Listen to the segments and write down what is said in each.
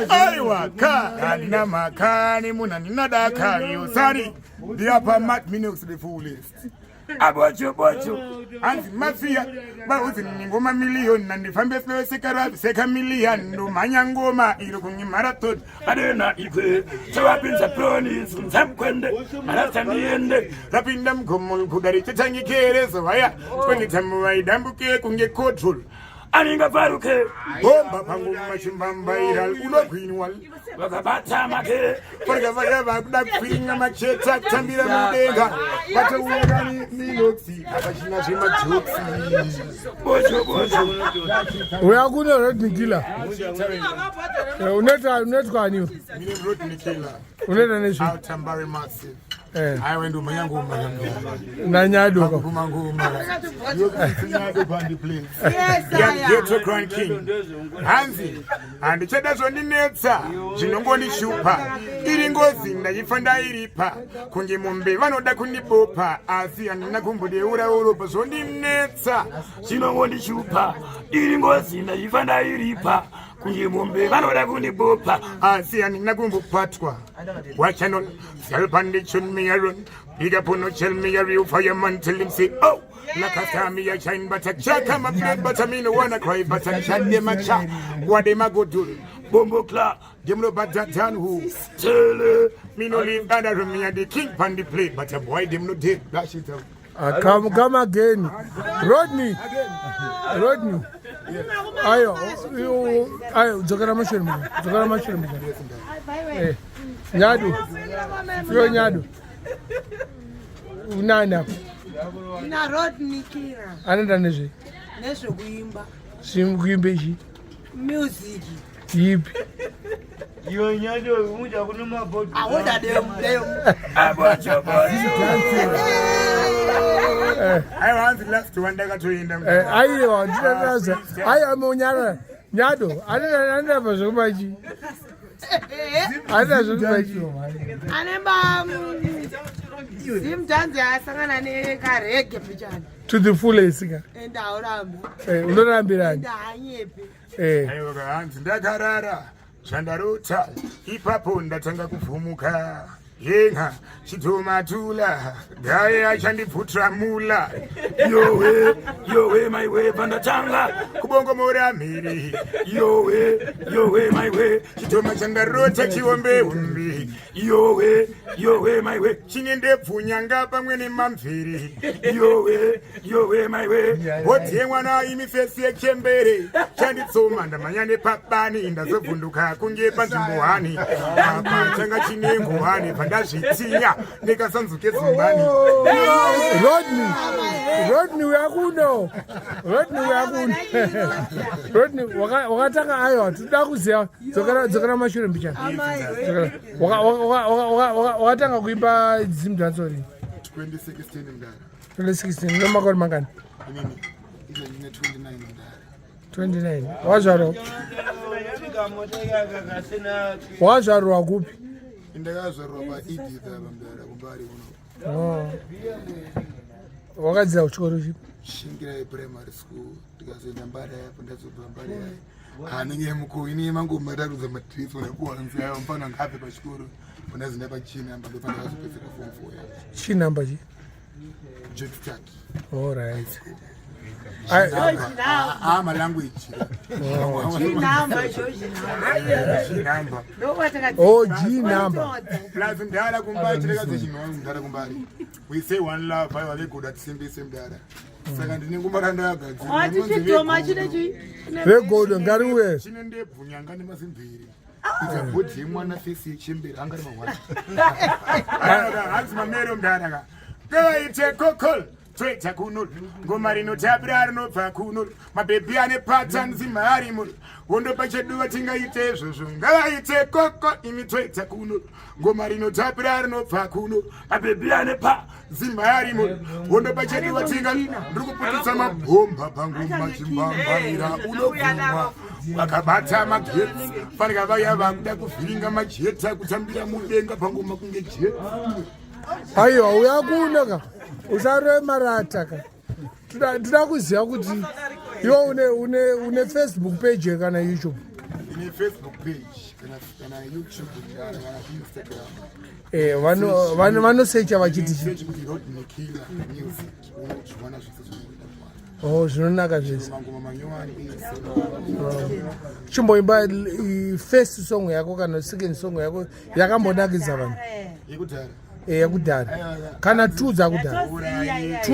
Aiwa kana makani muna ninadaka yosari the upper mat minutes the fullest abocho anzi mafia bauzi ngoma million nandifambe flow sekara seka million ndo manyangoma ilo kunyi marathon adena ife tawapinza ploni samkwende marathaniende rapinda mkomol kudari chitangi kerezo vaya kwani tamuwa idambuke kunge control aninga faruke bomba pangu machimbambaira unogwinwal vakabata make forga vaya vakuda kupinga macheta kutambira mudenga vatauungani minoksi akachina zvemajoksi bocho uyakuna rodnikila unetwani mine rodnikila uneta nezvi altambari massive aiwendo manyangoma nanyado kumangoma yokunyado pandi place Ghetto Crown King hanzi handichada zvondinetsa zvinongonishupa iri ngozi ndachifanda iripa kunge mombe vanoda kundibopa asi handina kumbodeura uropa zvondinetsa zvinongonishupa iri ngozi ndachifanda iripa kunge mombe vanoda kundibopa asi handina kumbopatwa wachano selbandichon me aron big up no tell me a real fireman tell him say oh like a star me a shine but a jack I'm a blood but I mean no wanna cry but I shot them a chat what them a go do bombo cla them no bad that who tell me no leave that me and the king pan the plate but a boy them no dead dash it out come again Rodney ayo dzokera mashirima nyadu yo nyadu unana ina Rodney Kira anaenda nezvekuimba kuimba ichi music ipi Yo nyado unja kunoma bot. Awoda dem. Abocho I want the last one that got to in them. Ayo ndiraza ayo munyara nyado anenda vazomaji ana zvomaji anemba simtanzi asangana nekarege pichana to the fullest ka endauramba unorambirani ndahanyepe ayo hanzi ndakarara chandarota ipapo ndatanga kuvhumuka yenga chitomatula gaye achandipfutramula yowe my way pandatanga kubongomora mhiri yowe my way chitoma chandarota chiombe umbi yowe my way chine ndebvunyanga pamwe nemamviri yowe my way hotie mwana imifesi yechembere chanditsoma ndamanya nepabani ndazobvunduka kunge panzvimbohani apa changa chine nguhani ndazvitinya ndikasanzuke zumbani Rodney uyakuno Rodney wakatanga ayo tida kuziva dzokera mashure mbichana wakatanga kuimba Zim Dance Hall 2016 mdara 2016 nomakore mangani inini ine 29 mdara 29 wazvarwa kupi indakazvarwa paiditha pamdara kumbari uno wakadzidza kuchikoro chipi shingira yeprimary school ndikazoenda mbari yapo ndazobva mbari yayo hanenge mukoini mangoma tarudza matrisi wanakuwanzi ayo mfana ngape pachikoro unazinda pachina amba ndopanda kazopedzera form 4 yayo chi number chi Jockstack all right my language G number plus ndara kumbari chirekaze chinhu ndara kumbari we say one love I was good at simbise mdara saka ndine kumbara ndagadzira vegodo ngariwe chine ndebvunyanga nemasimbiri ikabhodhi mwana fesi yechemberi angari mahwana hanzi mamero mdara kaite kokol Twitter kunul ngoma rinotabira rinobva kunul mabhebi ane pattern zimari mul wondo pacheduva tingaite izvozvo ngavaite koko imi Twitter kunul ngoma rinotabira rinobva kunul mabhebi ane pa zimari mul wondo pacheduva tinga ndiri kuputisa mabhomba pangoma chimbambaira unogumwa vakabata magetsi fanika vaya vakuda kuvhiringa majeta kutambira mudenga pangoma kunge jeta aiwa uyakunaka usarwe marata ka tida kuziva kuti Yo une Facebook page kana YouTube. Ine Facebook page kana YouTube kana Instagram. Vano search vachiti Search kuti Road Nikila Music. Unochiwana zvese. Oh, zvinonaka zvese. Mangoma manyowani. Chimboimba first song yako kana second song yako yakambonakidza vanhu. Yekudhara. Yakudhara. Kana two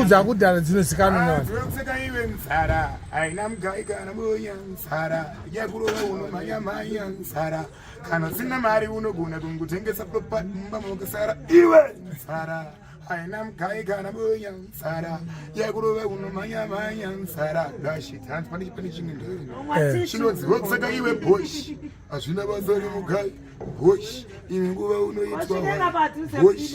dzakudhara dzinozikanwa navanhu. Dzinokuseka iwe nzara, aina mugai kana boya nzara, yakurova unomanya nzara, kana usina mari unogona kungotengesa property mumba munokasara iwe nzara. Aina mugai kana boya nzara, yakurova unomanya nzara. Dashit, hands pane chimwe ndoro. Chinonzi wokuseka iwe Bush, hazvina basa remugai. Bush, imwe nguva unoitwa Bush.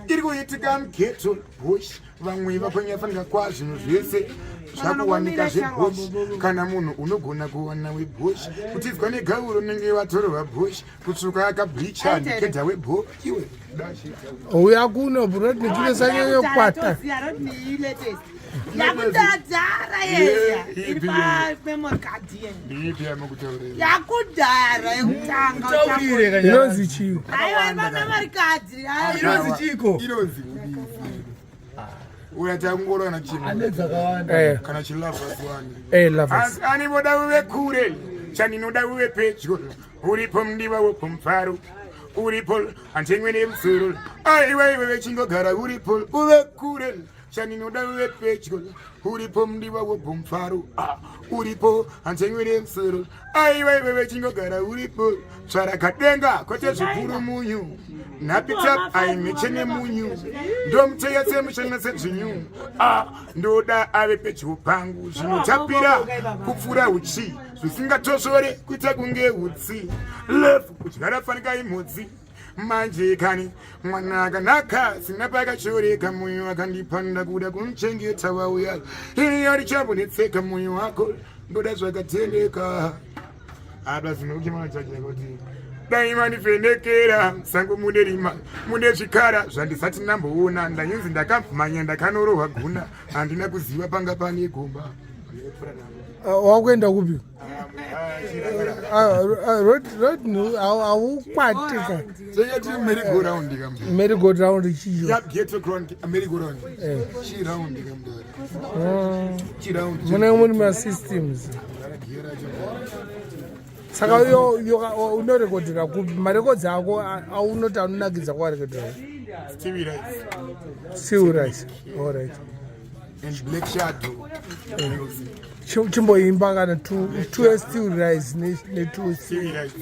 Iri kuitika mugeto Bush, vamwe vafanira kwa zvinhu zvese zvakuwanika zveBush. Kana munhu unogona kuwana weBush, kutidzwa negauro unenge watorwa Bush, kutsvuka akableacha niketa weBush iwe. Uya kuno bro nikile sanyo kwata. Yakudhara yeza iri pamemory card yenu. Ipi yamukutaurira? Yakudhara yekutanga Taurire inonzi chiko. Aiwa pamemory card. Inonzi chiko. Inonzi uyatangora na chimwe Anedzakawanda kana chilavas one lovers ani boda uwe kure chani noda uwe pedyo uripo mdiwa wopumfaru uripo antengwene msuru aiwa iwe chingogara uripo uwe kure chani noda uwe pedyo uripo mdiwa wopumfaru uripo antengwene msuru aiwa iwe chingogara uripo tsvara kadenga kote zvikuru munyu napita aimechene munyu ndomteya semushana sezvinyu ndoda ave pedyo pangu zvinotapira kupfura uchi zvisingatosvore kuita kunge utsi lefu kudyara fanika imhodzi manje kani mwana akanaka sina pakashoreka mwoyo akandipanda kuda kumuchengeta wauya iyo richabonetseka mwoyo wako ndoda zvakatendeka apa zvinokimana chache kuti dai mandivhenekera sango mune rima mune zvikara zvandisati ndamboona ndanyinzi ndakamhanya ndakanorohwa guna handina kuziva panga pane gomba wakuenda kupi awukwatika merry-go-round merry-go-round mune muri masystems saka unorekodhera kupi marekodzi ako aunoti anonakidza kwarekodhera Still Rise. All right. And Black Shadow chimboimba kana two Still Rise ne2 Still Rise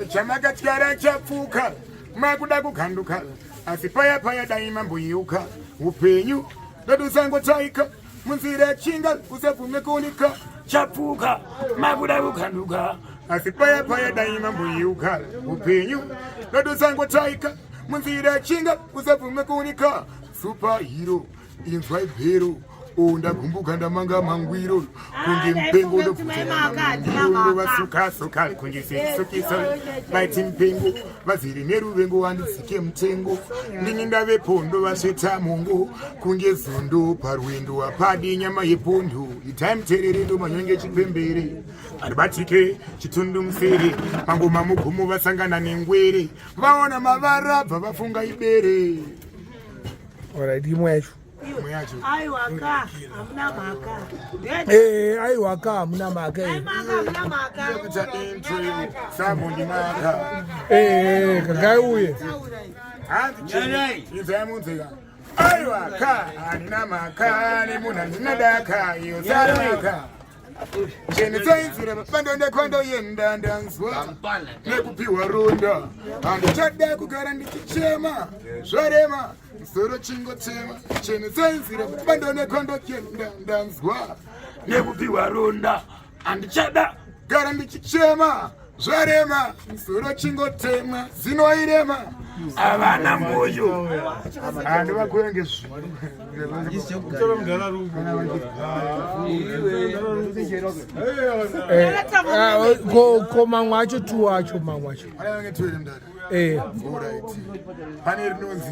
chamakatyara chapfuka makuda kukanduka asi paya daima mboyeuka upenyu ndodusangotaika munzira chinga usabvume kunika chapfuka makuda kukanduka asi paya daima mboyeuka upenyu ndodusangotaika munzira chinga usabvume kunika superhero inzwa ibhero ndagumbuka ndamanga mangwiro kunge mpengo ndokutenga vasuka kunge sisukisa vaiti mpengo vaziri neruvengo wanditsike mutengo ndini ndavepo ndovasveta mongo kunge zondo parwendo apadi nyama yepondo itaimuterere ndomanyonge chipembere aribatike chitundu musere mangoma mugomo vasangana nengwere vaona mavara bva vafunga ibere. Alright, imwe yacho aiwaka hamuna maka kakaiuye izamunzika aiwaka handina maka nemunhu handinadaka iyo zareka chenetsainzira mapando ndekwandoyenda ndanzwa nekupiwa ronda handichada kugara ndichichema zvarema musoro chingotema chenetsainzira mapando ndekwandoyenda ndanzwa nekupiwa ronda handichada kugara ndichichema zvarema musoro chingotema zinoirema avana moyo handi vakuenge ko mamwe acho tu acho mamwe acho Alright. Pane rinonzi.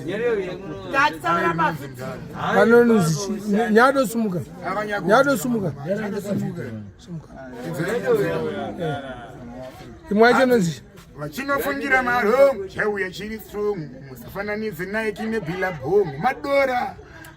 Panonzi nyado sumuka. Nyado sumuka. Imwaje nonzi. Vachinofungira marhongo chauya chiri strong musafananidze naye tine bila bhongo madora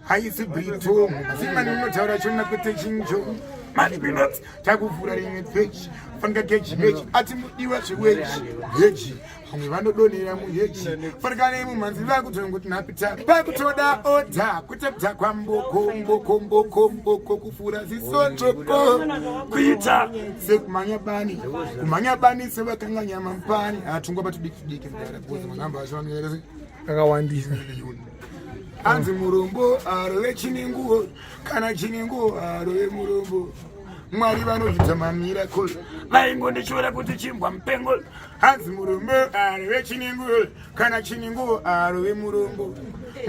haisi britongo zimani unotaura chona kwete chinjo manipinot takuvhura rimwe pechi fanga kechi mechi ati mudiwa zvewechi hechi vamwe vanodonhera muhechi farikane mumhanzi vakutongoti napita pakutoda odha kutepta kwamboko kufura zisotoko kuita sekumhanya bani sevakanga nyama mupani atungwa patudikidiki mangamba acho vanoerese akawandisa anzi murombo arove chinenguo kana chinenguo arove murombo mwari vanoita mamiracle vaingondichora kuti chimbwa mupengo hanzi murombo arove chinenguo kana chinenguo arove murombo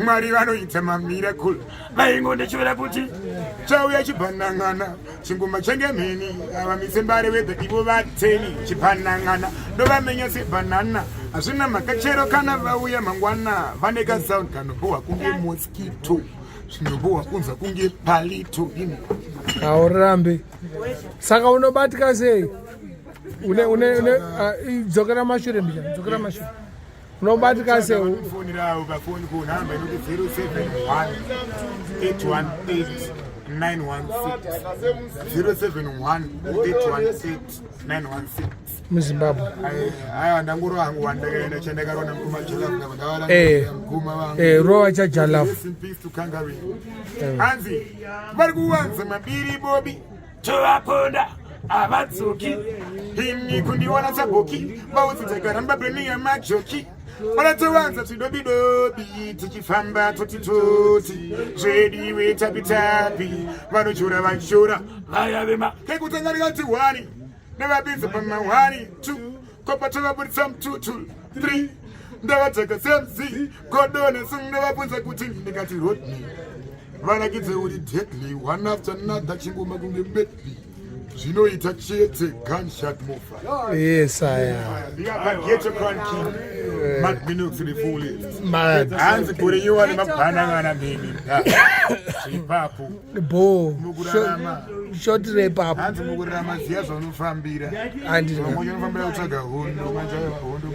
mwari vanoita mamiracle vaingondichora kuti chauya chipanangana chingoma changemheni avamisembare wedha ivo vateni chipanangana ndovamenya sebanana hazvina makachero kana vauya mangwana vaneka sound kanobohwa kunge mosquito zvinobohwa kunza kunge palito ini aurambe saka unobatika sei dzokera mashure mbija dzokera mashure unobatika sei unofonerawo pafoni kunhamba inoti 071 818 916 muzimbabwe aya ndangoro hangu wandakaenda chandakaona mukuma rowa chajalafu hanzi vari kuwanza mabiri bobi tovaponda avatsuki ini kundiwana sabhoki vaudzidzakaramba breniya majoki vanatowanza tidobidobi tichifamba totitoti zvediwe tapitapi vanochora vachora vaya vema kekutanga rikati 1 nevapinza pama 1 2 kopatovaburitsa mututu 3 ndavadzaka semzi godone sung ndavabvunza kuti ndikati rodney vanakidze uri deadly one after another chingoma kunge medley zvinoita chete gunshot mofa ndikapageto cronking madminux refullest hanzi kureiwa nemabhanangana mheni zvipapo mukurarama short repapo hanzi mukurarama ziya zvaunofambira vamwe unofambira kutsvaga hondo manjaya hondo